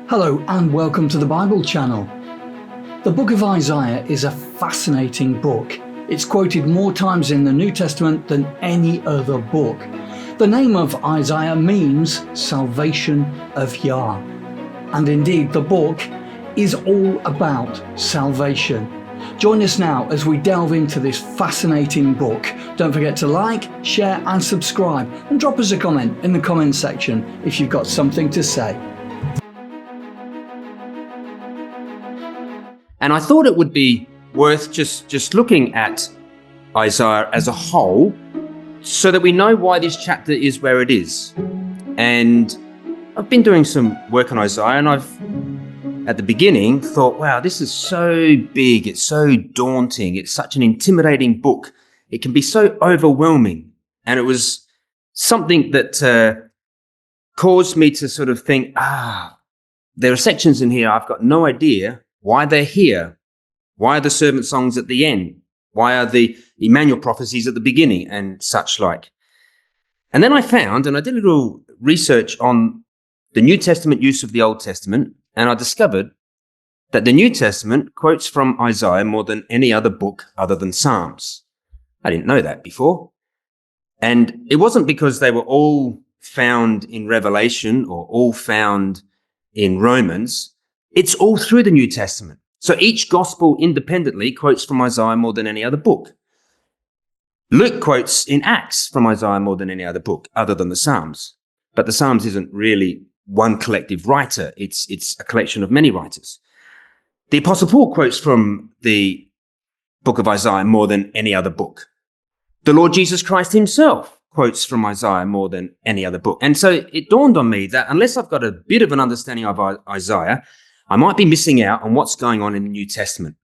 Hello and welcome to the Bible channel. The book of Isaiah is a fascinating book. It's quoted more times in the New Testament than any other book. The name of Isaiah means salvation of Yah. And indeed, the book is all about salvation. Join us now as we delve into this fascinating book. Don't forget to like, share and subscribe, and drop us a comment in the comment section if you've got something to say. And I thought it would be worth just looking at Isaiah as a whole so that we know why this chapter is where it is. And I've been doing some work on Isaiah, and I've, at the beginning, thought, wow, this is so big, it's so daunting, it's such an intimidating book. It can be so overwhelming. And it was something that caused me to sort of think, there are sections in here I've got no idea why they're here. Why are the servant songs at the end? Why are the Immanuel prophecies at the beginning and such like? And then I found, and I did a little research on the New Testament use of the Old Testament, and I discovered that the New Testament quotes from Isaiah more than any other book other than Psalms. I didn't know that before. And it wasn't because they were all found in Revelation or all found in Romans. It's all through the New Testament. So each gospel independently quotes from Isaiah more than any other book. Luke quotes in Acts from Isaiah more than any other book other than the Psalms. But the Psalms isn't really one collective writer. It's a collection of many writers. The Apostle Paul quotes from the book of Isaiah more than any other book. The Lord Jesus Christ himself quotes from Isaiah more than any other book. And so it dawned on me that unless I've got a bit of an understanding of Isaiah, I might be missing out on what's going on in the New Testament.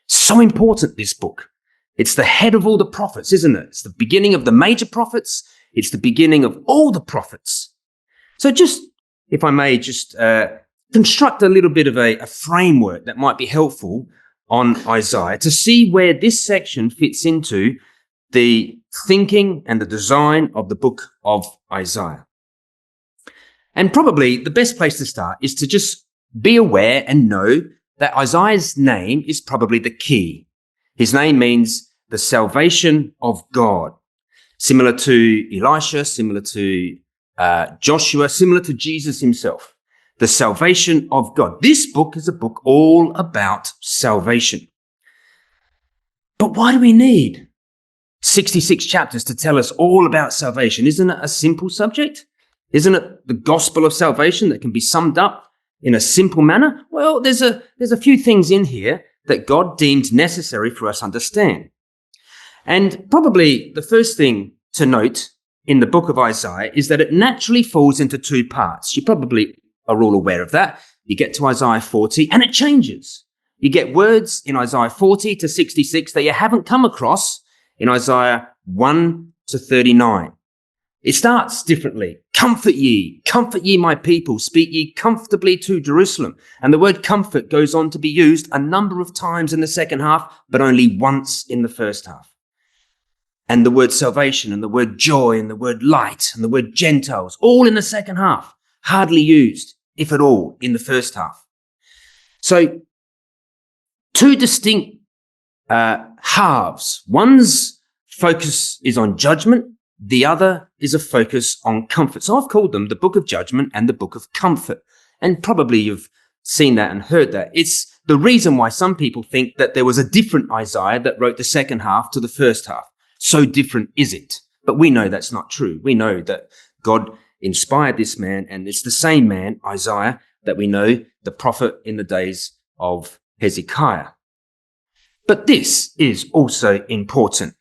So important, this book. It's the head of all the prophets, isn't it? It's the beginning of the major prophets. It's the beginning of all the prophets. So just, if I may, just construct a little bit of a framework that might be helpful on Isaiah to see where this section fits into the thinking and the design of the book of Isaiah. And probably the best place to start is to just be aware and know that Isaiah's name is probably the key. His name means the salvation of God, similar to Elisha, similar to Joshua, similar to Jesus himself. The salvation of God. This book is a book all about salvation. But why do we need 66 chapters to tell us all about salvation? Isn't it a simple subject? Isn't it the gospel of salvation that can be summed up in a simple manner? Well, there's a few things in here that God deemed necessary for us to understand. And probably the first thing to note in the book of Isaiah is that it naturally falls into two parts. You probably are all aware of that. You get to Isaiah 40 and it changes. You get words in Isaiah 40 to 66 that you haven't come across in Isaiah 1 to 39. It starts differently. Comfort ye, my people, speak ye comfortably to Jerusalem. And the word comfort goes on to be used a number of times in the second half, but only once in the first half. And the word salvation and the word joy and the word light and the word Gentiles, all in the second half, hardly used, if at all, in the first half. So two distinct halves. One's focus is on judgment. The other is a focus on comfort. So I've called them the book of judgment and the book of comfort. And probably you've seen that and heard that. It's the reason why some people think that there was a different Isaiah that wrote the second half to the first half. So different is it? But we know that's not true. We know that God inspired this man, and it's the same man, Isaiah, that we know, the prophet in the days of Hezekiah. But this is also important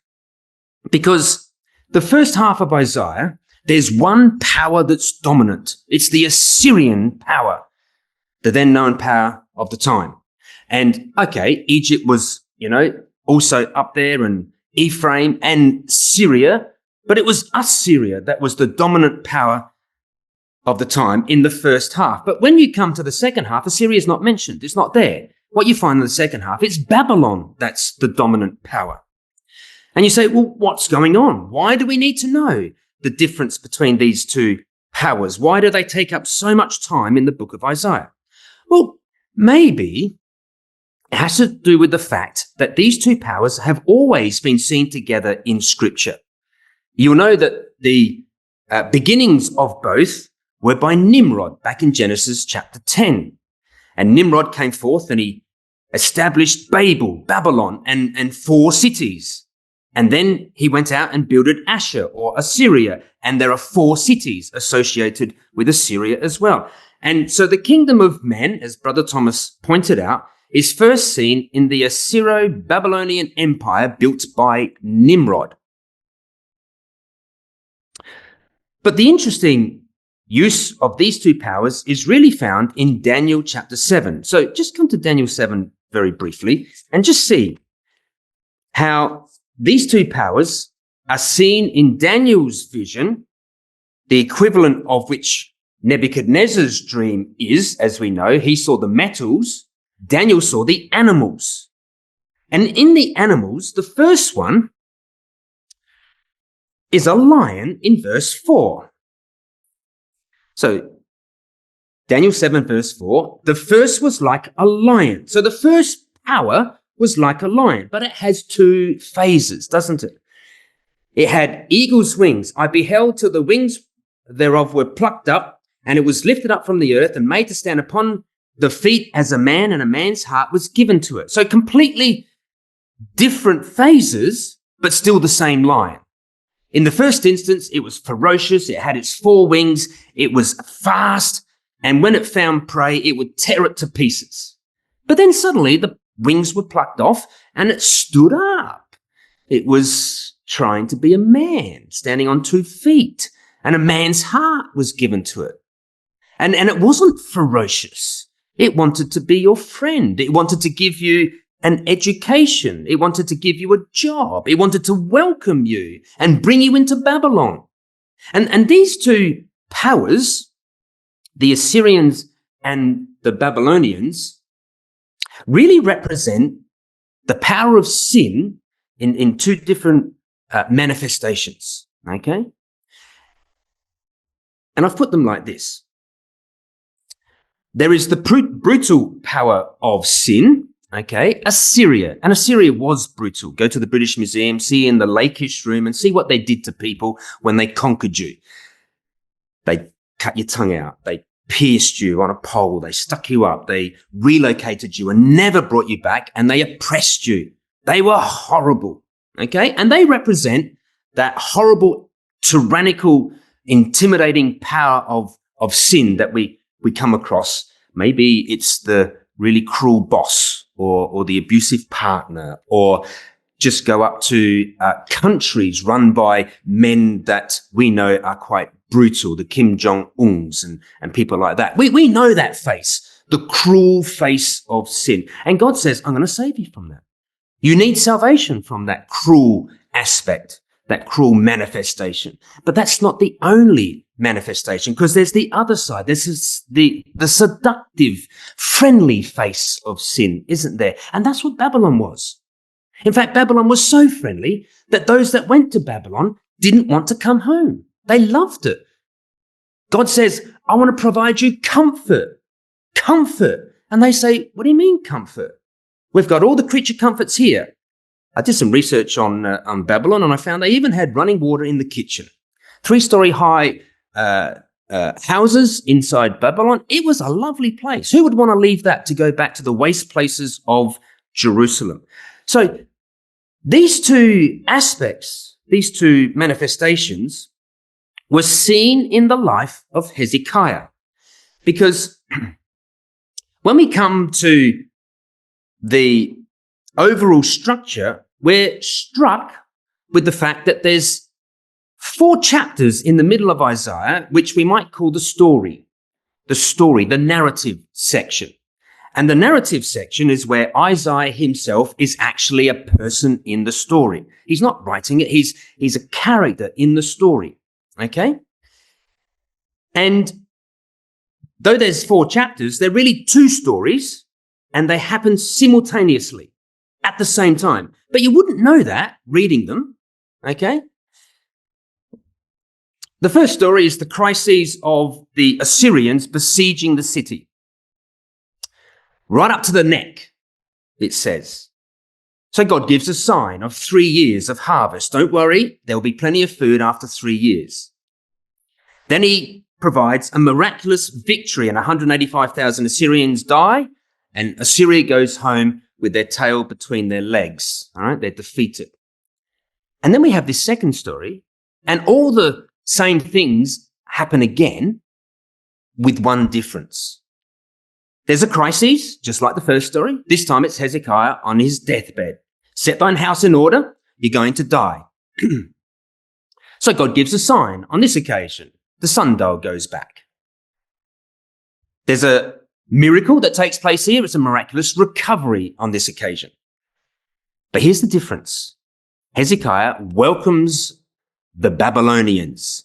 because the first half of Isaiah, there's one power that's dominant. It's the Assyrian power, the then known power of the time. And okay, Egypt was, also up there, and Ephraim and Syria, but it was Assyria that was the dominant power of the time in the first half. But when you come to the second half, Assyria is not mentioned. It's not there. What you find in the second half, it's Babylon that's the dominant power. And you say, well, what's going on? Why do we need to know the difference between these two powers? Why do they take up so much time in the book of Isaiah? Well, maybe it has to do with the fact that these two powers have always been seen together in Scripture. You'll know that the beginnings of both were by Nimrod back in Genesis chapter 10. And Nimrod came forth and he established Babylon, and 4 cities. And then he went out and builded Asher or Assyria. And there are 4 cities associated with Assyria as well. And so the kingdom of men, as Brother Thomas pointed out, is first seen in the Assyro-Babylonian Empire built by Nimrod. But the interesting use of these two powers is really found in Daniel chapter 7. So just come to Daniel 7 very briefly and just see how these two powers are seen in Daniel's vision, the equivalent of which Nebuchadnezzar's dream is, as we know. He saw the metals, Daniel saw the animals. And in the animals, the first one is a lion in verse 4. So Daniel 7 verse 4, the first was like a lion. So the first power was like a lion, but it has 2 phases, doesn't it? It had eagle's wings. I beheld till the wings thereof were plucked up, and it was lifted up from the earth and made to stand upon the feet as a man, and a man's heart was given to it. So completely different phases, but still the same lion. In the first instance, it was ferocious. It had its 4 wings. It was fast. And when it found prey, it would tear it to pieces. But then suddenly the wings were plucked off and it stood up. It was trying to be a man, standing on 2 feet. And a man's heart was given to it. And it wasn't ferocious. It wanted to be your friend. It wanted to give you an education. It wanted to give you a job. It wanted to welcome you and bring you into Babylon. And these 2 powers, the Assyrians and the Babylonians, really represent the power of sin in 2 different manifestations. Okay? And I've put them like this. There is the brutal power of sin. Okay, Assyria. And Assyria was brutal. Go to the British Museum, see in the Lakeish room and see what they did to people when they conquered you. They cut your tongue out. They pierced you on a pole. They stuck you up. They relocated you and never brought you back, and they oppressed you. They were horrible. Okay, and they represent that horrible, tyrannical, intimidating power of sin that we come across. Maybe it's the really cruel boss, or the abusive partner, or just go up to countries run by men that we know are quite brutal, the Kim Jong-uns and people like that. We know that face, the cruel face of sin. And God says, I'm going to save you from that. You need salvation from that cruel aspect, that cruel manifestation. But that's not the only manifestation, because there's the other side. This is the seductive, friendly face of sin, isn't there? And that's what Babylon was. In fact, Babylon was so friendly that those that went to Babylon didn't want to come home. They loved it. God says, I want to provide you comfort. Comfort. And they say, what do you mean comfort? We've got all the creature comforts here. I did some research on Babylon, and I found they even had running water in the kitchen. 3-story high houses inside Babylon. It was a lovely place. Who would want to leave that to go back to the waste places of Jerusalem? So these 2 aspects, these 2 manifestations, were seen in the life of Hezekiah. Because when we come to the overall structure, we're struck with the fact that there's 4 chapters in the middle of Isaiah, which we might call the story, the narrative section. And the narrative section is where Isaiah himself is actually a person in the story. He's not writing it. He's a character in the story. Okay? And though there's 4 chapters, they're really 2 stories, and they happen simultaneously at the same time. But you wouldn't know that reading them. Okay? The first story is the crises of the Assyrians besieging the city. right up to the neck, it says. So God gives a sign of 3 years of harvest. Don't worry, there will be plenty of food after 3 years. Then he provides a miraculous victory, and 185,000 Assyrians die, and Assyria goes home with their tail between their legs. All right, they're defeated. And then we have this second story, and all the same things happen again with one difference. There's a crisis, just like the first story. This time it's Hezekiah on his deathbed. Set thine house in order, you're going to die. So God gives a sign on this occasion. The sundial goes back. There's a miracle that takes place here. It's a miraculous recovery on this occasion. But here's the difference. Hezekiah welcomes the Babylonians.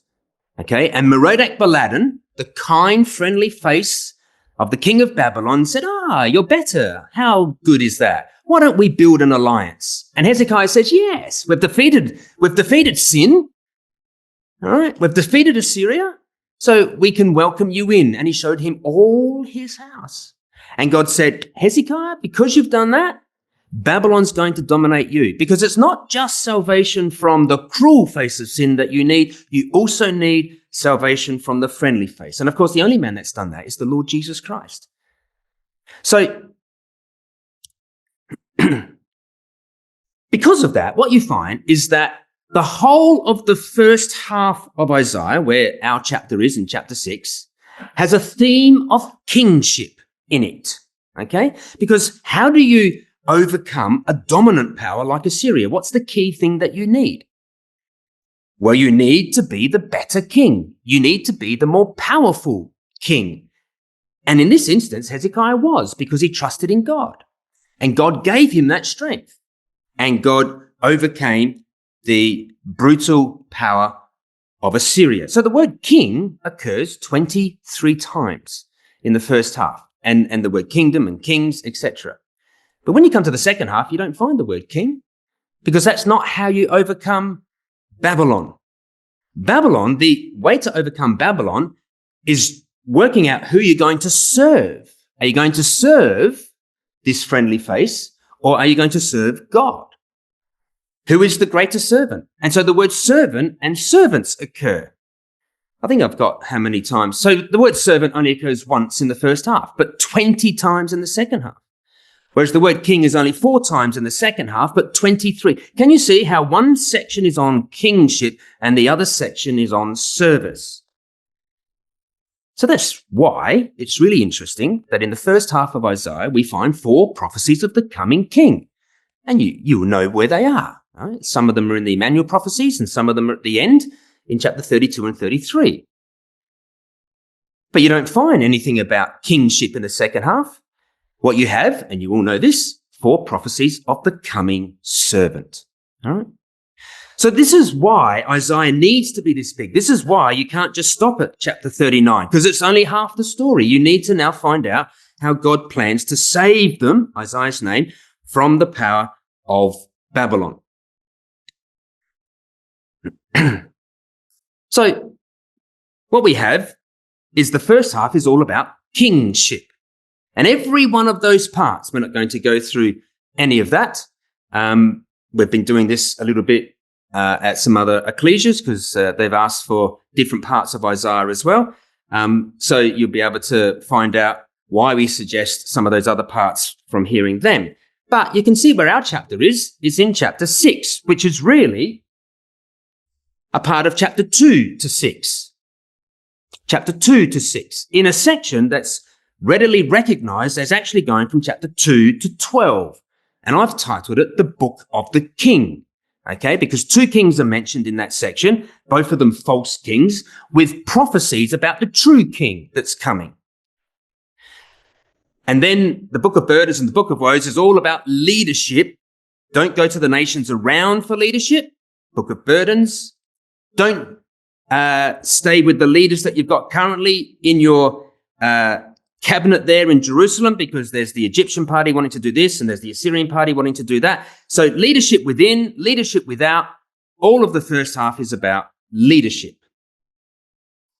Okay, and Merodach-Baladan, the kind, friendly face of the king of Babylon, said, you're better. How good is that? Why don't we build an alliance? And Hezekiah says, yes, we've defeated sin. All right, we've defeated Assyria, so we can welcome you in. And he showed him all his house. And God said, Hezekiah, because you've done that, Babylon's going to dominate you, because it's not just salvation from the cruel face of sin that you need. You also need salvation from the friendly face. And of course, the only man that's done that is the Lord Jesus Christ. So, because of that, what you find is that the whole of the first half of Isaiah, where our chapter is in chapter 6, has a theme of kingship in it. Okay? Because how do you overcome a dominant power like Assyria? What's the key thing that you need? Well, you need to be the better king. You need to be the more powerful king. And in this instance, Hezekiah was, because he trusted in God. And God gave him that strength. And God overcame the brutal power of Assyria. So the word king occurs 23 times in the first half. And the word kingdom and kings, etc. But when you come to the second half, you don't find the word king, because that's not how you overcome Babylon. Babylon, the way to overcome Babylon is working out who you're going to serve. Are you going to serve this friendly face, or are you going to serve God? Who is the greater servant? And so the word servant and servants occur. I think I've got how many times? So the word servant only occurs once in the first half, but 20 times in the second half. Whereas the word king is only 4 times in the second half, but 23. Can you see how one section is on kingship and the other section is on service? So that's why it's really interesting that in the first half of Isaiah, we find 4 prophecies of the coming king. And you will know where they are. Right? Some of them are in the Immanuel prophecies and some of them are at the end in chapter 32 and 33. But you don't find anything about kingship in the second half. What you have, and you all know this, 4 prophecies of the coming servant. All right? So this is why Isaiah needs to be this big. This is why you can't just stop at chapter 39, because it's only half the story. You need to now find out how God plans to save them, Isaiah's name, from the power of Babylon. So what we have is the first half is all about kingship. And every one of those parts, we're not going to go through any of that. We've been doing this a little bit at some other ecclesias because they've asked for different parts of Isaiah as well. So you'll be able to find out why we suggest some of those other parts from hearing them. But you can see where our chapter is in chapter 6, which is really a part of chapter 2 to 6. Chapter 2 to 6, in a section that's readily recognized as actually going from chapter 2 to 12. And I've titled it The Book of the King. Okay, because 2 kings are mentioned in that section, both of them false kings, with prophecies about the true king that's coming. And then the book of burdens and the book of woes is all about leadership. Don't go to the nations around for leadership. Book of burdens. Don't stay with the leaders that you've got currently in your cabinet there in Jerusalem, because there's the Egyptian party wanting to do this and there's the Assyrian party wanting to do that. So leadership within, leadership without, all of the first half is about leadership.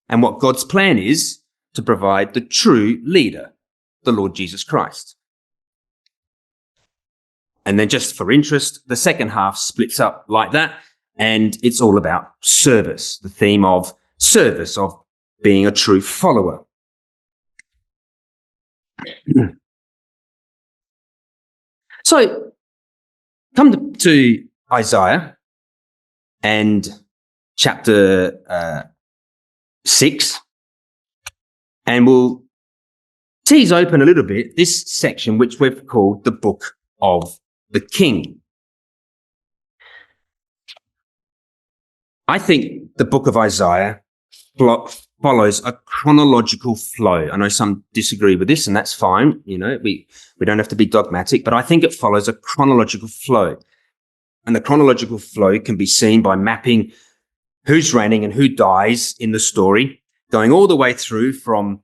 And what God's plan is to provide the true leader, the Lord Jesus Christ. And then just for interest, the second half splits up like that. And it's all about service, the theme of service, of being a true follower. So come to Isaiah and chapter 6, and we'll tease open a little bit this section, which we've called the Book of the King. I think the book of Isaiah follows a chronological flow. I know some disagree with this, and that's fine. You know, we don't have to be dogmatic, but I think it follows a chronological flow. And the chronological flow can be seen by mapping who's reigning and who dies in the story, going all the way through from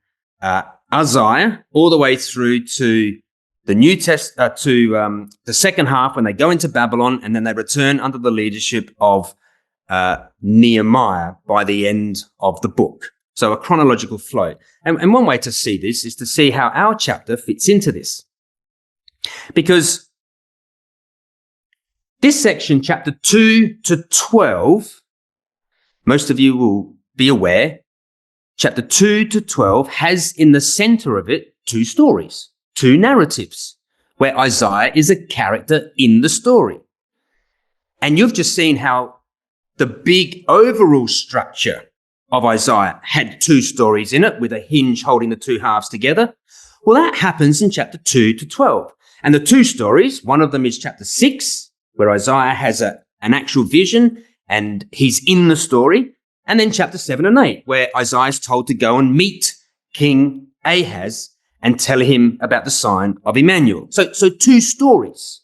Isaiah all the way through to the New Testament, to the second half when they go into Babylon, and then they return under the leadership of Nehemiah by the end of the book. So a chronological flow. And one way to see this is to see how our chapter fits into this. Because this section, chapter 2 to 12, most of you will be aware, chapter 2 to 12 has in the center of it two stories, two narratives, where Isaiah is a character in the story. And you've just seen how the big overall structure of Isaiah had two stories in it with a hinge holding the two halves together. Well, that happens in chapter 2 to 12. And the two stories, one of them is chapter 6, where Isaiah has an actual vision and he's in the story. And then chapter 7 and 8, where Isaiah is told to go and meet King Ahaz and tell him about the sign of Immanuel. So two stories.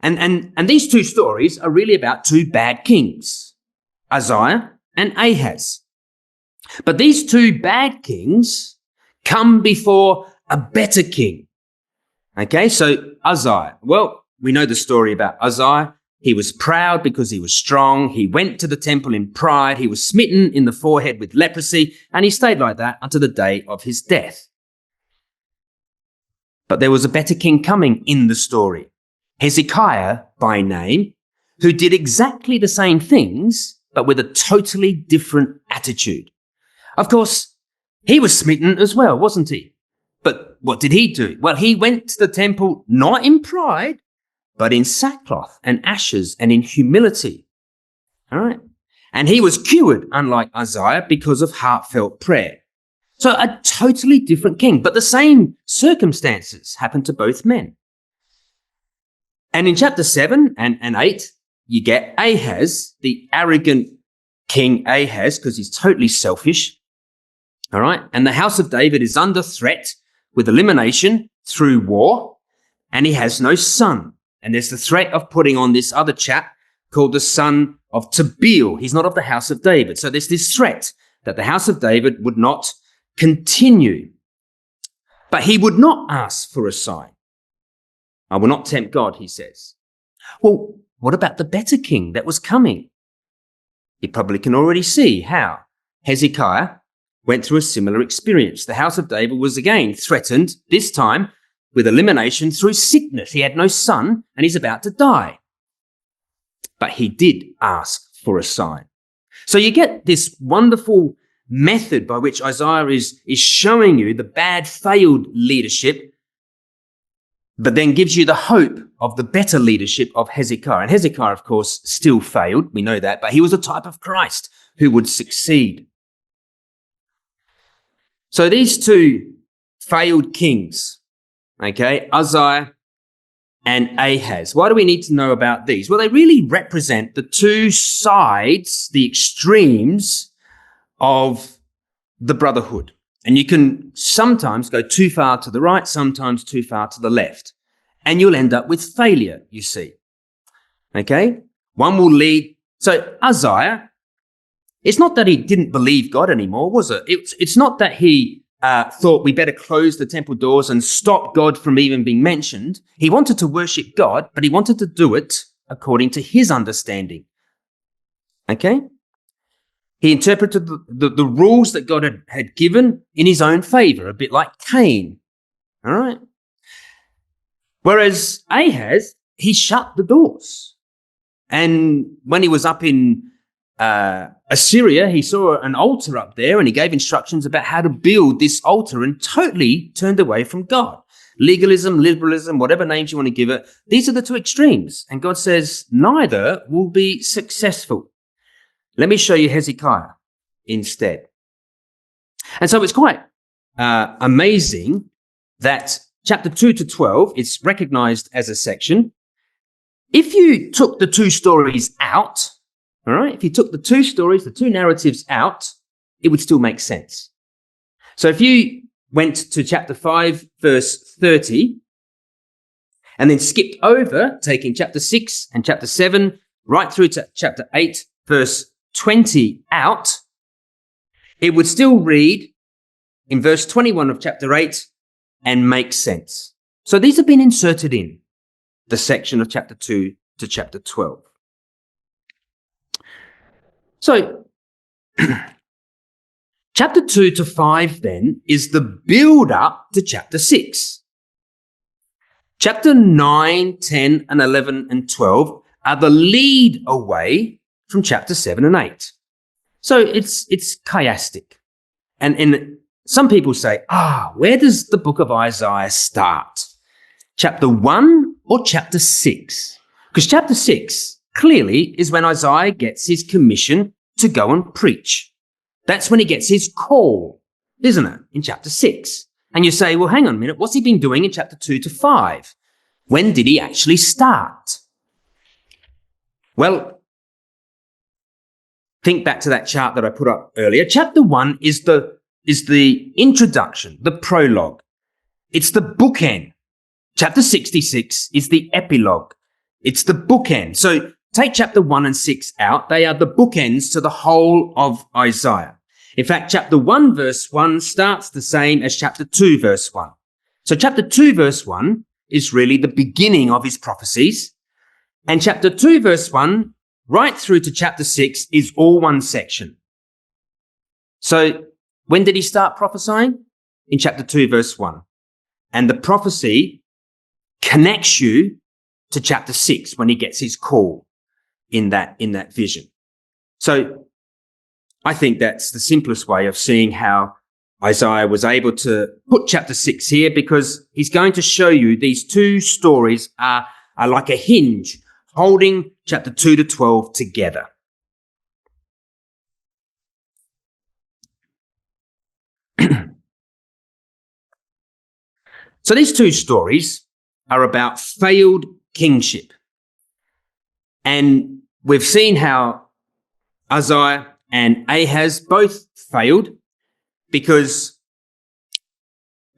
And these two stories are really about two bad kings, Isaiah and Ahaz. But these two bad kings come before a better king. Okay, so Isaiah. Well, we know the story about Isaiah. He was proud because he was strong. He went to the temple in pride. He was smitten in the forehead with leprosy, and he stayed like that until the day of his death. But there was a better king coming in the story, Hezekiah by name, who did exactly the same things, but with a totally different attitude. Of course, he was smitten as well, wasn't he? But what did he do? Well, he went to the temple not in pride, but in sackcloth and ashes and in humility. All right. And he was cured, unlike Isaiah, because of heartfelt prayer. So a totally different king, but the same circumstances happened to both men. And in chapter 7 and 8, you get Ahaz, the arrogant King Ahaz, because he's totally selfish. All right. And the house of David is under threat with elimination through war, and he has no son. And there's the threat of putting on this other chap called the son of Tabeel. He's not of the house of David. So there's this threat that the house of David would not continue. But he would not ask for a sign. I will not tempt God, he says. Well, what about the better king that was coming? You probably can already see how Hezekiah went through a similar experience. The house of David was again threatened, this time with elimination through sickness. He had no son and he's about to die. But he did ask for a sign. So you get this wonderful method by which Isaiah is showing you the bad failed leadership, but then gives you the hope of the better leadership of Hezekiah. And Hezekiah, of course, still failed. We know that, but he was a type of Christ who would succeed. So these two failed kings, okay, Isaiah and Ahaz. Why do we need to know about these? Well, they really represent the two sides, the extremes of the brotherhood. And you can sometimes go too far to the right, sometimes too far to the left. And you'll end up with failure, you see. Okay? One will lead. So Isaiah, it's not that he didn't believe God anymore, was it? It's not that he thought we better close the temple doors and stop God from even being mentioned. He wanted to worship God, but he wanted to do it according to his understanding. Okay? He interpreted the rules that God had given in his own favor, a bit like Cain. All right? Whereas Ahaz, he shut the doors. And when he was up in Assyria, he saw an altar up there and he gave instructions about how to build this altar and totally turned away from God. Legalism, liberalism, whatever names you want to give it, these are the two extremes. And God says neither will be successful. Let me show you Hezekiah instead. And so it's quite amazing that chapter 2 to 12 is recognized as a section. If you took the two stories out, all right, if you took the two stories, the two narratives out, it would still make sense. So if you went to chapter 5, verse 30, and then skipped over, taking chapter 6 and chapter 7, right through to chapter 8, verse 20 out, it would still read in verse 21 of chapter 8 and make sense. So these have been inserted in the section of chapter 2 to chapter 12. So chapter 2 to 5 then is the build up to chapter 6. Chapter 9, 10 and 11 and 12 are the lead away from chapter 7 and 8. So it's chiastic. And some people say, where does the book of Isaiah start? Chapter 1 or chapter 6? Because chapter 6 clearly is when Isaiah gets his commission to go and preach. That's when he gets his call, isn't it? In chapter 6. And you say, well, hang on a minute, what's he been doing in chapter 2 to 5? When did he actually start? Well, think back to that chart that I put up earlier. Chapter 1 is the introduction, the prologue. It's the bookend. Chapter 66 is the epilogue. It's the bookend. So take chapter 1 and 6 out. They are the bookends to the whole of Isaiah. In fact, chapter 1 verse 1 starts the same as chapter 2 verse 1. So chapter 2 verse 1 is really the beginning of his prophecies. And chapter 2 verse 1 right through to chapter 6 is all one section. So when did he start prophesying? In chapter 2 verse 1. And the prophecy connects you to chapter 6 when he gets his call in that vision. So I think that's the simplest way of seeing how Isaiah was able to put chapter 6 here, because he's going to show you these two stories are like a hinge holding chapter 2 to 12 together. So these two stories are about failed kingship. And we've seen how Uzziah and Ahaz both failed because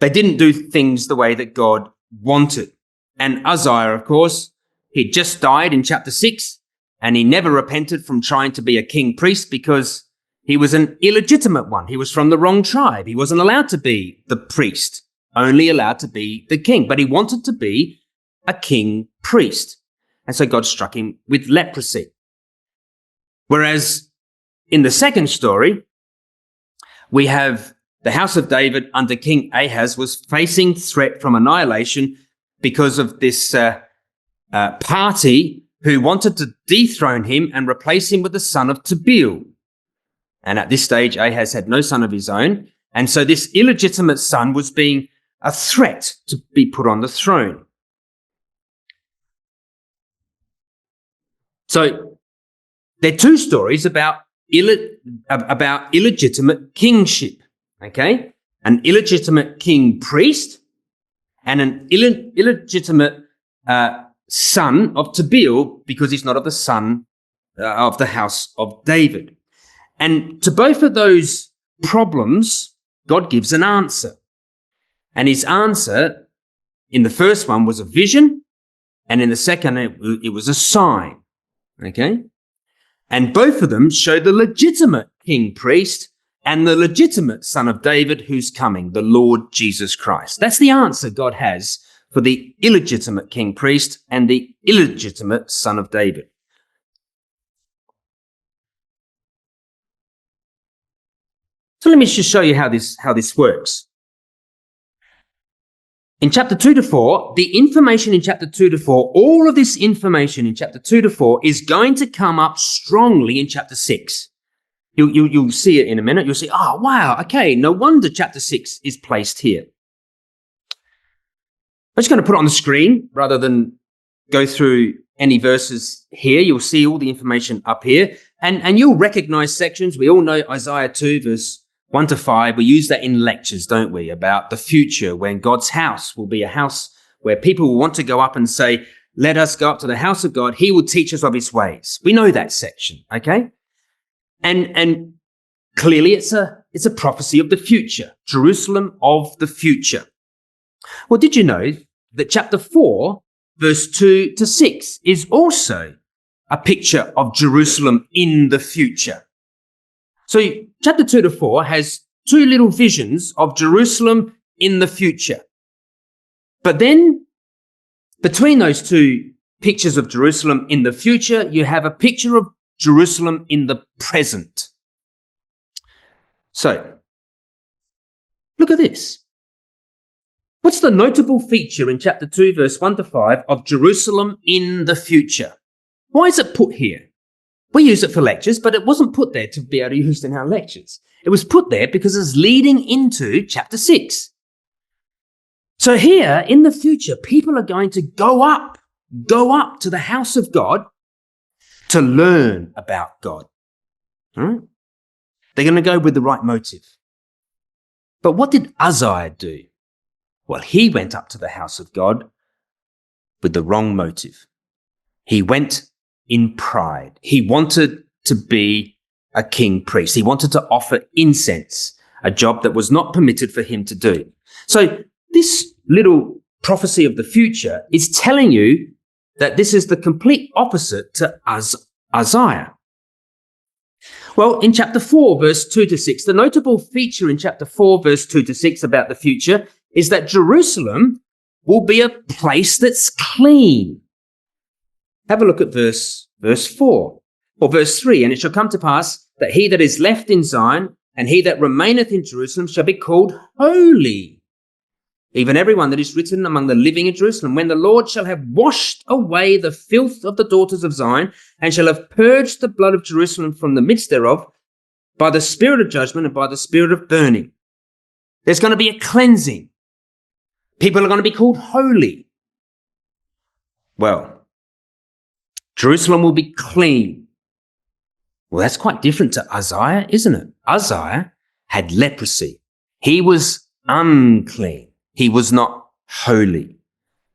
they didn't do things the way that God wanted. And Uzziah, of course, he just died in chapter 6, and he never repented from trying to be a king priest because he was an illegitimate one. He was from the wrong tribe. He wasn't allowed to be the priest, only allowed to be the king. But he wanted to be a king priest. And so God struck him with leprosy. Whereas in the second story, we have the house of David under King Ahaz was facing threat from annihilation because of this party who wanted to dethrone him and replace him with the son of Tabeel. And at this stage, Ahaz had no son of his own. And so this illegitimate son was being a threat to be put on the throne. So there are two stories about illegitimate kingship, okay? An illegitimate king priest and an illegitimate son of Tabeel, because he's not of the son of the house of David. And to both of those problems, God gives an answer. And his answer in the first one was a vision, and in the second it was a sign, okay? And both of them show the legitimate king priest and the legitimate son of David who's coming, the Lord Jesus Christ. That's the answer God has for the illegitimate king priest and the illegitimate son of David. So let me just show you how this works. In chapter 2 to 4, the information in chapter 2 to 4, all of this information in chapter 2 to 4 is going to come up strongly in chapter 6. You'll see it in a minute. You'll see, oh, wow, okay, no wonder chapter 6 is placed here. I'm just going to put it on the screen rather than go through any verses here. You'll see all the information up here, and you'll recognize sections. We all know Isaiah 2, verse 1 to 5. We use that in lectures, don't we, about the future when God's house will be a house where people will want to go up and say, let us go up to the house of God. He will teach us of his ways. We know that section, okay? And clearly it's a prophecy of the future, Jerusalem of the future. Well, did you know that chapter 4, verse 2 to 6 is also a picture of Jerusalem in the future? So chapter 2 to 4 has two little visions of Jerusalem in the future. But then between those two pictures of Jerusalem in the future, you have a picture of Jerusalem in the present. So, look at this. What's the notable feature in chapter 2, verse 1 to 5 of Jerusalem in the future? Why is it put here? We use it for lectures, but it wasn't put there to be able to use it in our lectures. It was put there because it's leading into chapter 6. So here, in the future, people are going to go up to the house of God to learn about God. All right? They're going to go with the right motive. But what did Uzziah do? Well, he went up to the house of God with the wrong motive. He went in pride. He wanted to be a king priest. He wanted to offer incense, a job that was not permitted for him to do. So this little prophecy of the future is telling you that this is the complete opposite to Uzziah. Well, in chapter 4, verse 2 to 6, the notable feature in chapter 4, verse 2 to 6 about the future is that Jerusalem will be a place that's clean. Have a look at verse 4 or verse 3. And it shall come to pass that he that is left in Zion and he that remaineth in Jerusalem shall be called holy, even everyone that is written among the living in Jerusalem, when the Lord shall have washed away the filth of the daughters of Zion, and shall have purged the blood of Jerusalem from the midst thereof, by the spirit of judgment and by the spirit of burning. There's going to be a cleansing. People are going to be called holy. Well, Jerusalem will be clean. Well, that's quite different to Uzziah, isn't it? Uzziah had leprosy. He was unclean. He was not holy.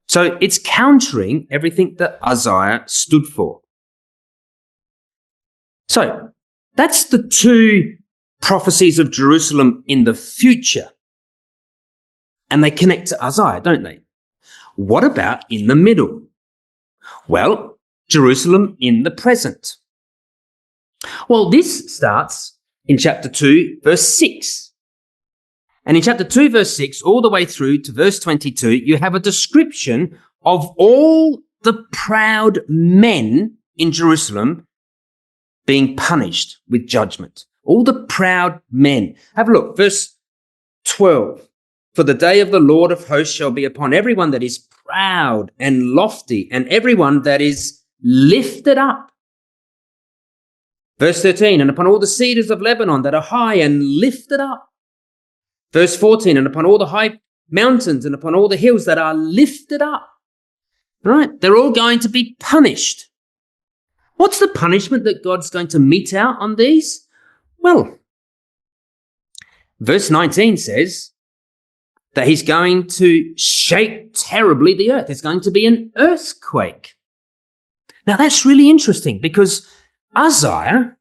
So it's countering everything that Uzziah stood for. So that's the two prophecies of Jerusalem in the future. And they connect to Uzziah, don't they? What about in the middle? Well, Jerusalem in the present. Well, this starts in chapter 2, verse 6. And in chapter 2, verse 6, all the way through to verse 22, you have a description of all the proud men in Jerusalem being punished with judgment. All the proud men. Have a look, verse 12. For the day of the Lord of hosts shall be upon everyone that is proud and lofty, and everyone that is lifted up. Verse 13, and upon all the cedars of Lebanon that are high and lifted up. Verse 14, and upon all the high mountains and upon all the hills that are lifted up. Right? They're all going to be punished. What's the punishment that God's going to mete out on these? Well, verse 19 says that he's going to shake terribly the earth. There's going to be an earthquake. Now that's really interesting because Uzziah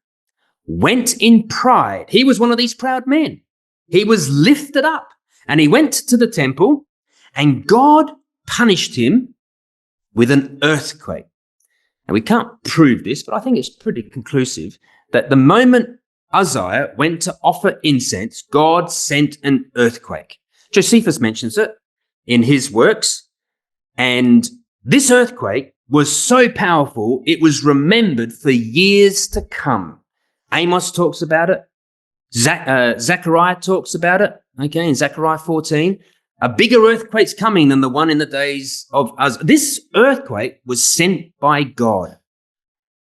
went in pride. He was one of these proud men. He was lifted up and he went to the temple and God punished him with an earthquake. And we can't prove this, but I think it's pretty conclusive that the moment Uzziah went to offer incense, God sent an earthquake. Josephus mentions it in his works. And this earthquake was so powerful, it was remembered for years to come. Amos talks about it. Zechariah talks about it, okay, in Zechariah 14. A bigger earthquake's coming than the one in the days of us. This earthquake was sent by God.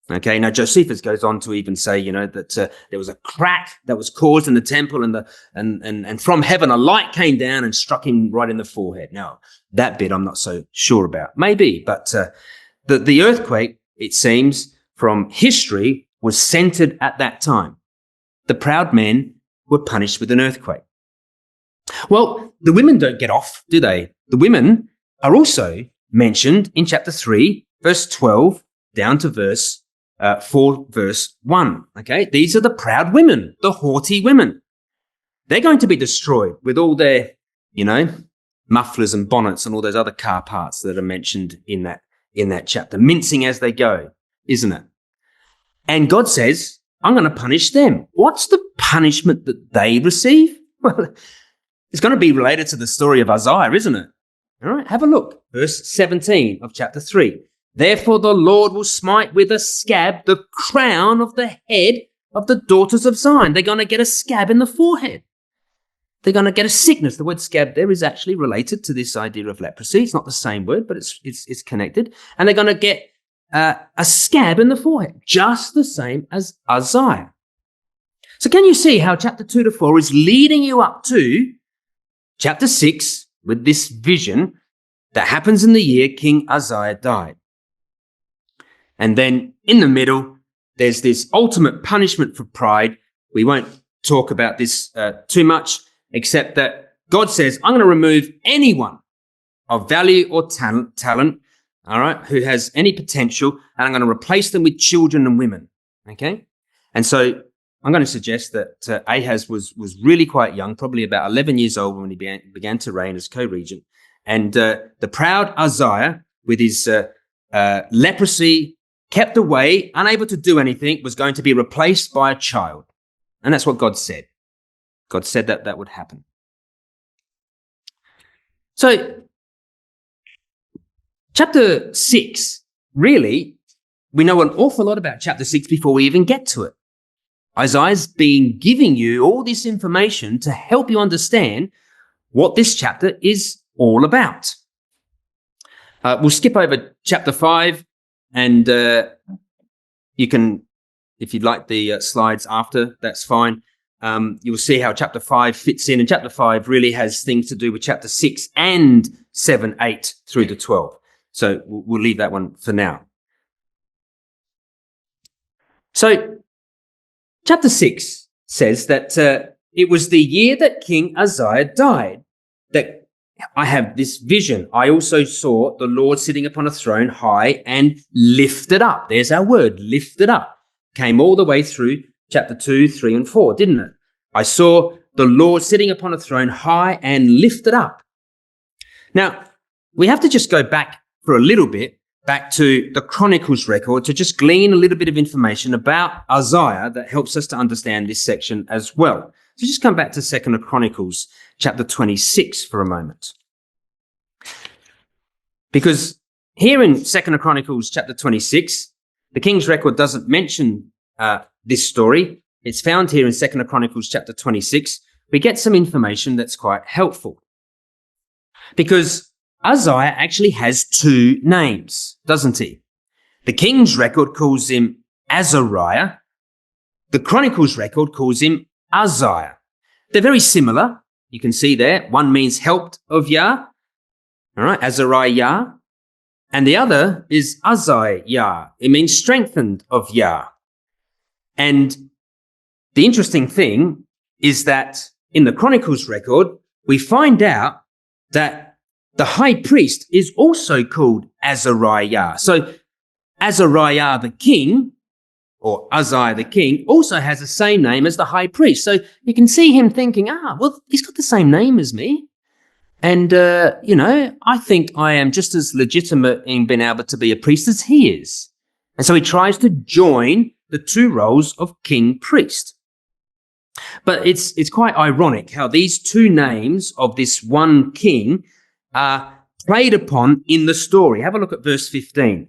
Okay, now Josephus goes on to even say, that there was a crack that was caused in the temple, and from heaven a light came down and struck him right in the forehead. Now, that bit I'm not so sure about. Maybe, but the earthquake, it seems, from history was centered at that time. The proud men were punished with an earthquake. Well, the women don't get off, do they? The women are also mentioned in chapter 3, verse 12, down to verse 4, verse 1. Okay, these are the proud women, the haughty women. They're going to be destroyed with all their, mufflers and bonnets and all those other car parts that are mentioned in that chapter, mincing as they go, isn't it? And God says, I'm going to punish them. What's the punishment that they receive? Well, it's going to be related to the story of Isaiah, isn't it? All right, have a look. Verse 17 of chapter 3. Therefore the Lord will smite with a scab the crown of the head of the daughters of Zion. They're going to get a scab in the forehead. They're going to get a sickness. The word scab there is actually related to this idea of leprosy. It's not the same word, but it's connected. And they're going to get a scab in the forehead, just the same as Isaiah. So can you see how chapter 2 to 4 is leading you up to chapter 6 with this vision that happens in the year King Uzziah died? And then in the middle, there's this ultimate punishment for pride. We won't talk about this too much, except that God says, I'm going to remove anyone of value or talent, all right, who has any potential, and I'm going to replace them with children and women, okay? And so I'm going to suggest that Ahaz was really quite young, probably about 11 years old when he began to reign as co-regent. And the proud Uzziah, with his leprosy kept away, unable to do anything, was going to be replaced by a child. And that's what God said. God said that would happen. So, chapter 6, really, we know an awful lot about chapter 6 before we even get to it. Isaiah's been giving you all this information to help you understand what this chapter is all about. We'll skip over chapter 5, and you can, if you'd like the slides after, that's fine. You'll see how chapter 5 fits in, and chapter 5 really has things to do with chapter 6 and 7, 8 through to 12. So we'll leave that one for now. So chapter 6 says that it was the year that King Uzziah died that I have this vision. I also saw the Lord sitting upon a throne high and lifted up. There's our word, lifted up. Came all the way through chapter 2, 3, and 4, didn't it? I saw the Lord sitting upon a throne high and lifted up. Now, we have to just go back for a little bit, back to the Chronicles record, to just glean a little bit of information about Isaiah that helps us to understand this section as well. So just come back to 2 Chronicles chapter 26 for a moment. Because here in 2 Chronicles chapter 26, the King's record doesn't mention this story. It's found here in 2 Chronicles chapter 26. We get some information that's quite helpful. Because Uzziah actually has two names, doesn't he? The King's record calls him Azariah. The Chronicles record calls him Uzziah. They're very similar. You can see there, one means helped of Yah, all right, Azariah, and the other is Uzziah. It means strengthened of Yah. And the interesting thing is that in the Chronicles record, we find out that the high priest is also called Azariah. So Azariah the king, or Uzziah the king, also has the same name as the high priest. So you can see him thinking, well, he's got the same name as me. And, I think I am just as legitimate in being able to be a priest as he is. And so he tries to join the two roles of king-priest. But it's quite ironic how these two names of this one king are played upon in the story. Have a look at verse 15.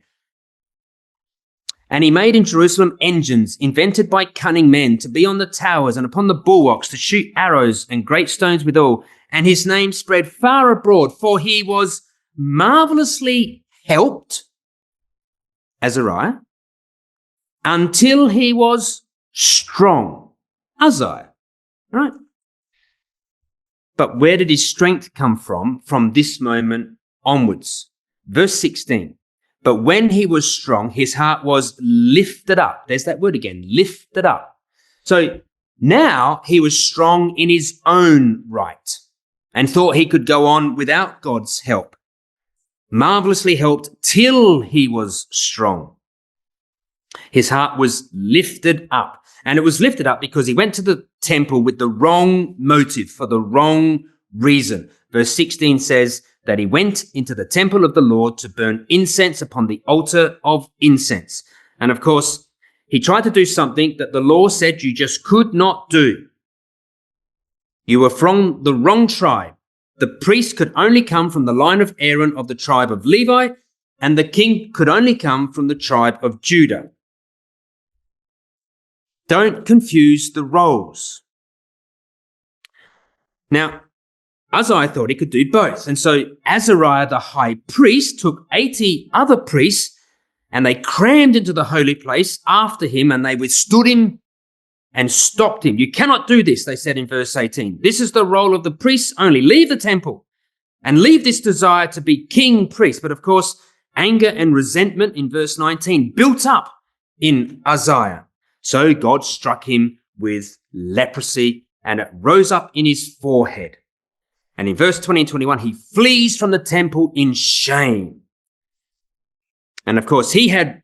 And he made in Jerusalem engines invented by cunning men to be on the towers and upon the bulwarks to shoot arrows and great stones withal. and his name spread far abroad, for he was marvelously helped, Azariah, until he was strong, Uzziah, right? But where did his strength come from this moment onwards? Verse 16, but when he was strong, his heart was lifted up. There's that word again, lifted up. So now he was strong in his own right and thought he could go on without God's help. Marvelously helped till he was strong. His heart was lifted up. And it was lifted up because he went to the temple with the wrong motive, for the wrong reason. Verse 16 says that he went into the temple of the Lord to burn incense upon the altar of incense. And of course, he tried to do something that the law said you just could not do. You were from the wrong tribe. The priest could only come from the line of Aaron of the tribe of Levi, and the king could only come from the tribe of Judah. Don't confuse the roles. Now, Uzziah thought he could do both. And so Azariah, the high priest, took 80 other priests and they crammed into the holy place after him, and they withstood him and stopped him. You cannot do this, they said in verse 18. This is the role of the priests only. Leave the temple and leave this desire to be king priest. But of course, anger and resentment in verse 19 built up in Uzziah. So God struck him with leprosy, and it rose up in his forehead. And in verse 20 and 21, he flees from the temple in shame. And of course, he had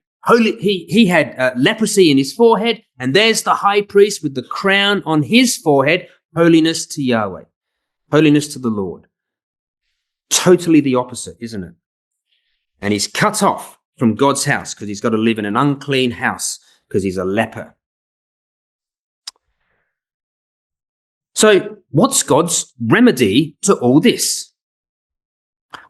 leprosy in his forehead, and there's the high priest with the crown on his forehead, holiness to Yahweh, holiness to the Lord. Totally the opposite, isn't it? And he's cut off from God's house because he's got to live in an unclean house because he's a leper. So what's God's remedy to all this?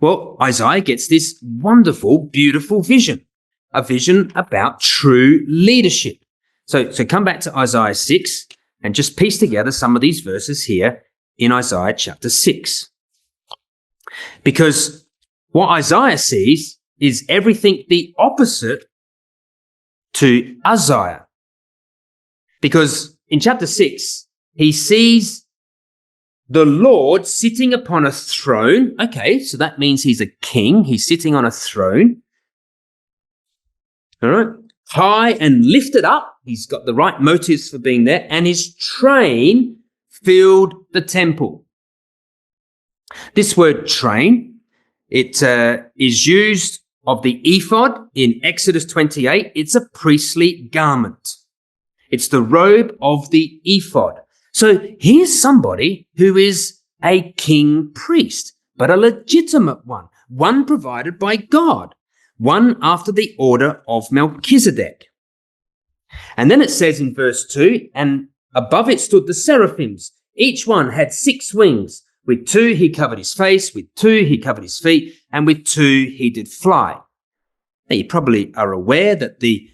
Well, Isaiah gets this wonderful, beautiful vision, a vision about true leadership. So come back to Isaiah 6 and just piece together some of these verses here in Isaiah chapter 6. Because what Isaiah sees is everything the opposite to Uzziah. Because in chapter 6, he sees the Lord sitting upon a throne. Okay, so that means he's a king. He's sitting on a throne. All right. High and lifted up. He's got the right motives for being there. And his train filled the temple. This word train, it is used of the ephod in Exodus 28. It's a priestly garment. It's the robe of the ephod. So here's somebody who is a king priest, but a legitimate one provided by God, one after the order of Melchizedek. And then it says in verse 2, and above it stood the seraphims. Each one had 6 wings. With 2 he covered his face, with 2 he covered his feet, and with 2 he did fly. Now you probably are aware that the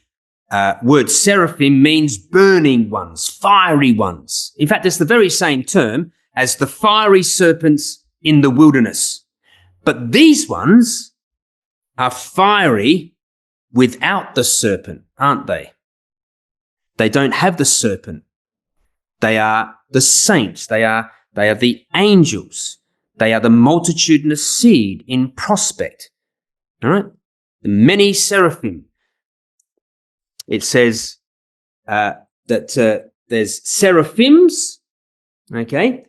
word seraphim means burning ones, fiery ones. In fact, it's the very same term as the fiery serpents in the wilderness. But these ones are fiery without the serpent, aren't they? They don't have the serpent. They are the saints. They are the angels. They are the multitudinous seed in prospect. All right? The many seraphim. It says that there's seraphims, okay?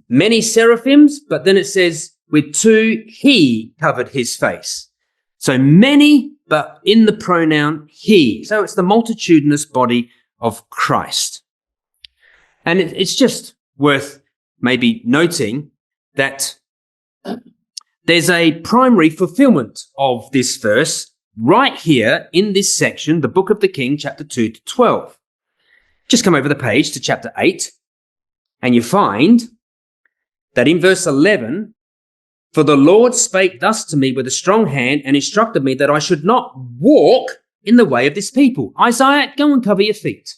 Many seraphims, but then it says with 2 he covered his face. So many, but in the pronoun he. So it's the multitudinous body of Christ. And it's just worth maybe noting that there's a primary fulfillment of this verse right here in this section, the book of the King, chapter 2 to 12. Just come over the page to chapter 8, and you find that in verse 11, for the Lord spake thus to me with a strong hand and instructed me that I should not walk in the way of this people. Isaiah, go and cover your feet.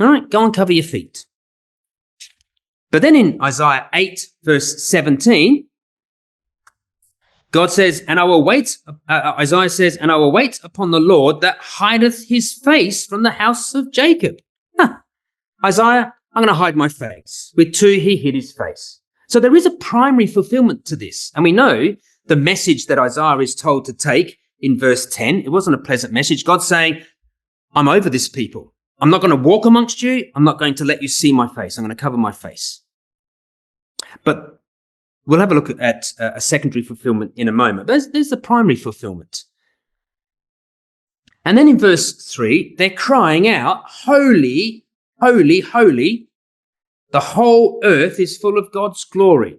All right, go and cover your feet. But then in Isaiah 8, verse 17, God says, and I will wait, Isaiah says, and I will wait upon the Lord that hideth his face from the house of Jacob. Isaiah, I'm going to hide my face. With two, he hid his face. So there is a primary fulfillment to this. And we know the message that Isaiah is told to take in verse 10. It wasn't a pleasant message. God's saying, I'm over this people. I'm not going to walk amongst you. I'm not going to let you see my face. I'm going to cover my face. But we'll have a look at a secondary fulfillment in a moment. There's the primary fulfillment. And then in verse 3, they're crying out, holy, holy, holy. The whole earth is full of God's glory.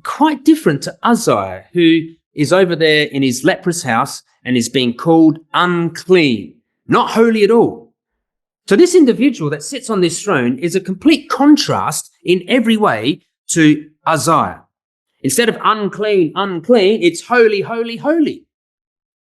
Quite different to Uzziah, who is over there in his leprous house and is being called unclean, not holy at all. So this individual that sits on this throne is a complete contrast in every way to Uzziah. Instead of unclean, unclean, it's holy, holy, holy.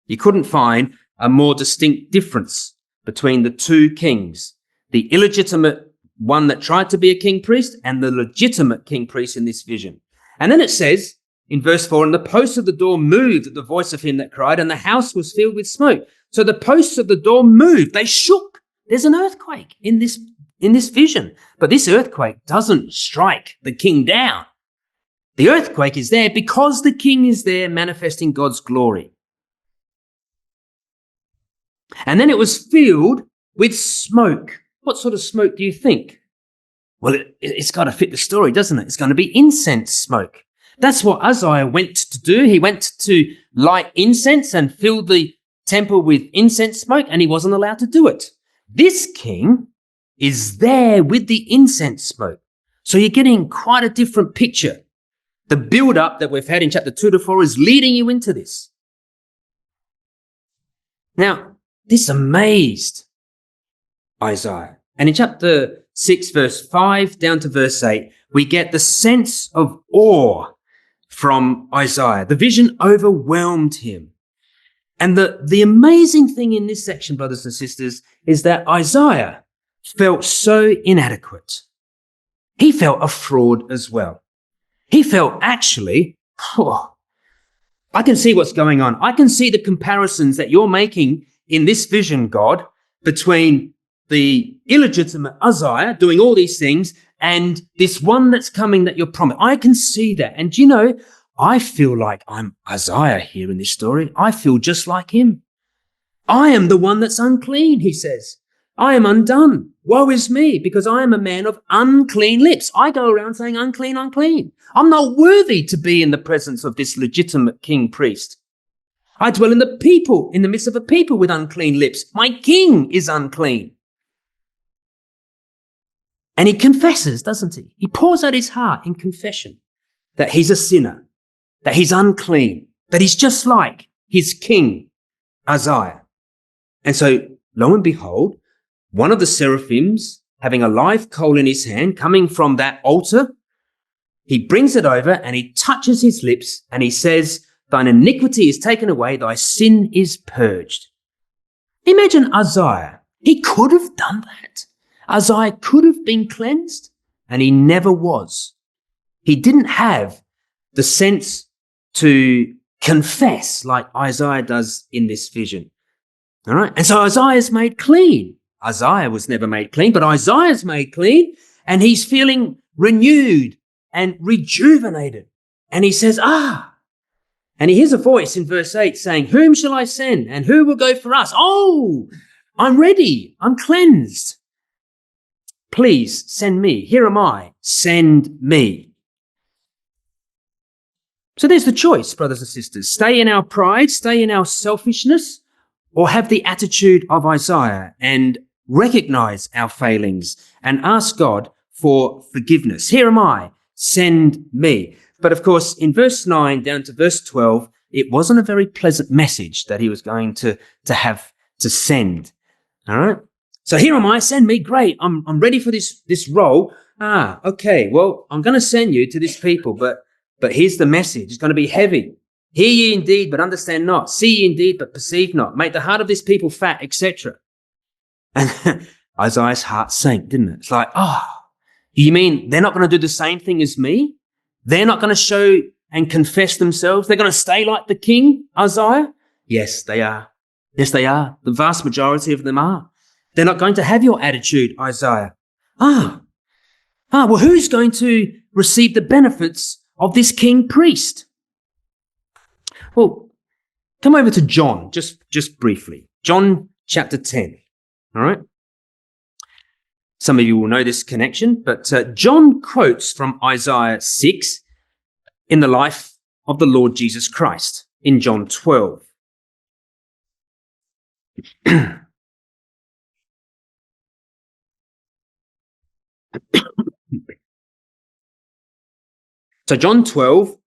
You couldn't find a more distinct difference between the two kings, the illegitimate one that tried to be a king priest and the legitimate king priest in this vision. And then it says in verse 4, and the posts of the door moved at the voice of him that cried, and the house was filled with smoke. So the posts of the door moved. They shook. There's an earthquake in this vision. But this earthquake doesn't strike the king down. The earthquake is there because the king is there manifesting God's glory. And then it was filled with smoke. What sort of smoke do you think? Well, it's got to fit the story, doesn't it? It's going to be incense smoke. That's what Uzziah went to do. He went to light incense and fill the temple with incense smoke, and he wasn't allowed to do it. This king is there with the incense smoke. So you're getting quite a different picture. The build-up that we've had in chapter 2 to 4 is leading you into this. Now, this amazed Isaiah. And in chapter 6, verse 5 down to verse 8, we get the sense of awe from Isaiah. The vision overwhelmed him. And the amazing thing in this section, brothers and sisters, is that Isaiah felt so inadequate. He felt a fraud as well. He felt actually, I can see what's going on. I can see the comparisons that you're making in this vision, God, between the illegitimate Uzziah doing all these things and this one that's coming that you're promised. I can see that. And you know, I feel like I'm Uzziah here in this story. I feel just like him. I am the one that's unclean, he says. I am undone. Woe is me, because I am a man of unclean lips. I go around saying unclean, unclean. I'm not worthy to be in the presence of this legitimate king priest. I dwell in the midst of a people with unclean lips. My king is unclean. And he confesses, doesn't he? He pours out his heart in confession that he's a sinner, that he's unclean, that he's just like his king, Uzziah. And so, lo and behold, one of the seraphims, having a live coal in his hand, coming from that altar, he brings it over and he touches his lips and he says, thine iniquity is taken away, thy sin is purged. Imagine Uzziah. He could have done that. Uzziah could have been cleansed, and he never was. He didn't have the sense to confess like Isaiah does in this vision. All right. And so Isaiah's made clean. Isaiah was never made clean, but Isaiah's made clean, and he's feeling renewed and rejuvenated. And he says, and he hears a voice in verse 8 saying, whom shall I send, and who will go for us? Oh, I'm ready. I'm cleansed. Please send me. Here am I. Send me. So there's the choice, brothers and sisters. Stay in our pride, stay in our selfishness, or have the attitude of Isaiah and recognize our failings and ask God for forgiveness. Here am I. Send me. But of course, in verse 9 down to verse 12, it wasn't a very pleasant message that he was going to have to send. All right. So here am I, send me. Great. I'm ready for this role. Okay. Well, I'm going to send you to this people, but here's the message. It's going to be heavy. Hear ye indeed, but understand not. See ye indeed, but perceive not. Make the heart of this people fat, etc. And Isaiah's heart sank, didn't it? It's like, You mean they're not going to do the same thing as me? They're not going to show and confess themselves? They're going to stay like the king, Isaiah? Yes, they are. Yes, they are. The vast majority of them are. They're not going to have your attitude, Isaiah. Well, who's going to receive the benefits of this king priest? Well, come over to John, just briefly. John chapter 10, all right? Some of you will know this connection, but John quotes from Isaiah 6 in the life of the Lord Jesus Christ in John 12. So John 12,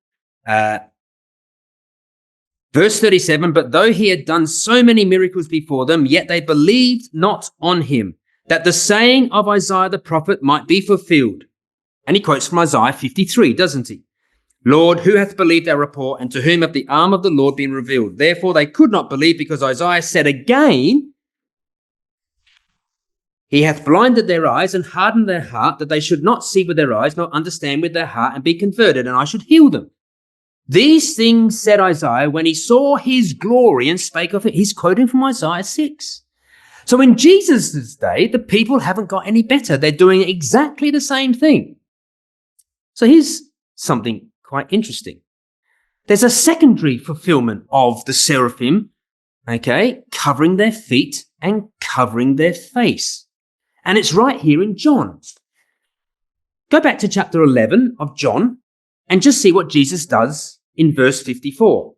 verse 37, but though he had done so many miracles before them, yet they believed not on him, that the saying of Isaiah the prophet might be fulfilled. And he quotes from Isaiah 53, doesn't he? Lord, who hath believed our report, and to whom hath the arm of the Lord been revealed? Therefore they could not believe, because Isaiah said again, he hath blinded their eyes and hardened their heart, that they should not see with their eyes, nor understand with their heart, and be converted, and I should heal them. These things said Isaiah when he saw his glory and spake of it. He's quoting from Isaiah 6. So in Jesus' day, the people haven't got any better. They're doing exactly the same thing. So here's something quite interesting. There's a secondary fulfillment of the seraphim, covering their feet and covering their face. And it's right here in John. Go back to chapter 11 of John and just see what Jesus does in verse 54.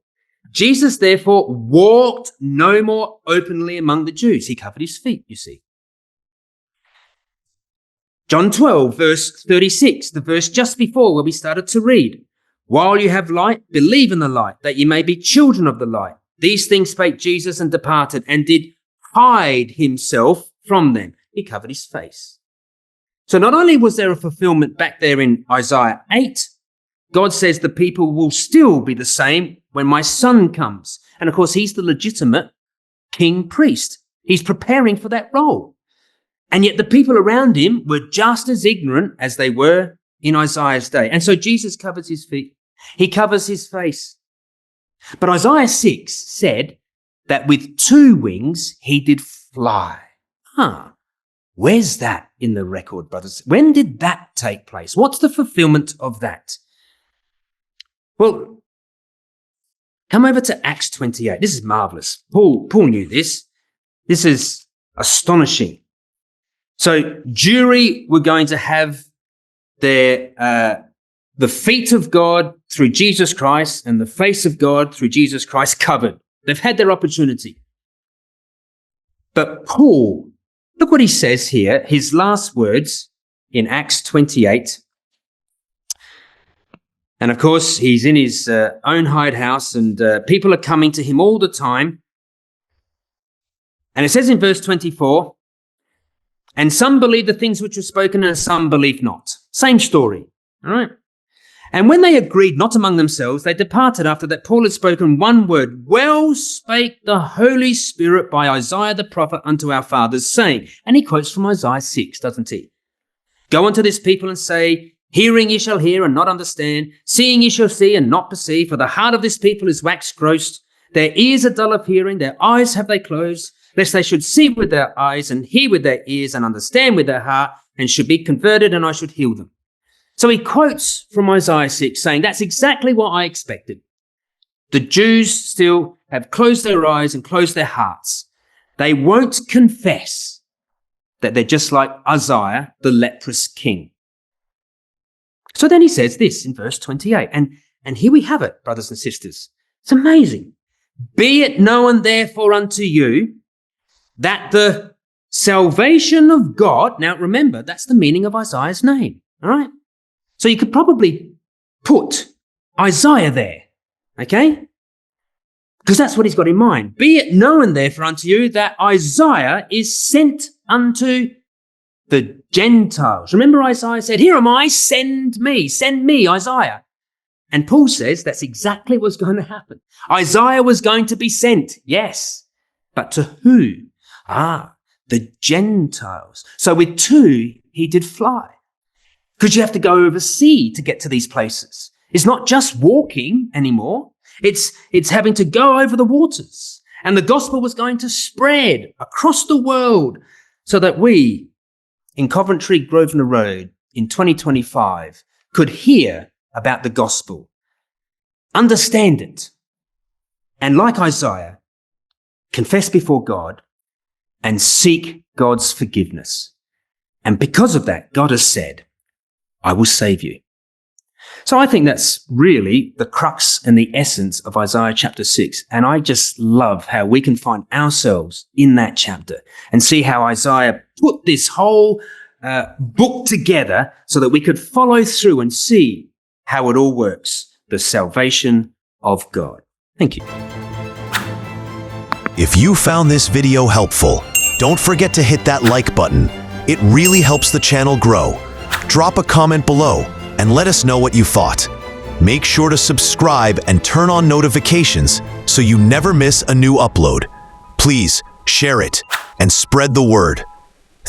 Jesus, therefore, walked no more openly among the Jews. He covered his feet, you see. John 12, verse 36, the verse just before where we started to read. While you have light, believe in the light, that you may be children of the light. These things spake Jesus and departed, and did hide himself from them. He covered his face. So not only was there a fulfillment back there in Isaiah 8, God says the people will still be the same when my son comes. And of course, he's the legitimate king priest. He's preparing for that role. And yet the people around him were just as ignorant as they were in Isaiah's day. And so Jesus covers his feet. He covers his face. But Isaiah 6 said that with 2 wings he did fly. Where's that in the record, brothers? When did that take place? What's the fulfillment of that? Well, come over to Acts 28. This is marvelous. Paul knew this. This is astonishing. So Jewry were going to have their the feet of God through Jesus Christ and the face of God through Jesus Christ covered. They've had their opportunity. But Paul, look what he says here, his last words in Acts 28. And of course, he's in his own hidehouse, and people are coming to him all the time. And it says in verse 24, and some believe the things which were spoken, and some believe not. Same story, all right? And when they agreed not among themselves, they departed after that Paul had spoken one word. Well spake the Holy Spirit by Isaiah the prophet unto our fathers, saying, and he quotes from Isaiah 6, doesn't he? Go unto this people and say, hearing ye shall hear and not understand, seeing ye shall see and not perceive, for the heart of this people is waxed gross. Their ears are dull of hearing, their eyes have they closed, lest they should see with their eyes and hear with their ears and understand with their heart, and should be converted, and I should heal them. So he quotes from Isaiah 6 saying, that's exactly what I expected. The Jews still have closed their eyes and closed their hearts. They won't confess that they're just like Isaiah, the leprous king. So then he says this in verse 28, and here we have it, brothers and sisters. It's amazing. Be it known therefore unto you that the salvation of God, now remember, that's the meaning of Isaiah's name, all right? So you could probably put Isaiah there, okay? Because that's what he's got in mind. Be it known therefore unto you that Isaiah is sent unto the Gentiles. Remember Isaiah said, here am I, send me, Isaiah. And Paul says that's exactly what's going to happen. Isaiah was going to be sent, yes. But to who? The Gentiles. So with 2, he did fly. because you have to go over sea to get to these places. It's not just walking anymore. It's having to go over the waters. And the gospel was going to spread across the world so that we in Coventry, Grosvenor Road in 2025 could hear about the gospel, understand it, and like Isaiah, confess before God and seek God's forgiveness. And because of that, God has said, I will save you. So I think that's really the crux and the essence of Isaiah chapter 6. And I just love how we can find ourselves in that chapter and see how Isaiah put this whole book together so that we could follow through and see how it all works, the salvation of God. Thank you. If you found this video helpful, don't forget to hit that like button. It really helps the channel grow. Drop a comment below and let us know what you thought. Make sure to subscribe and turn on notifications so you never miss a new upload. Please share it and spread the word.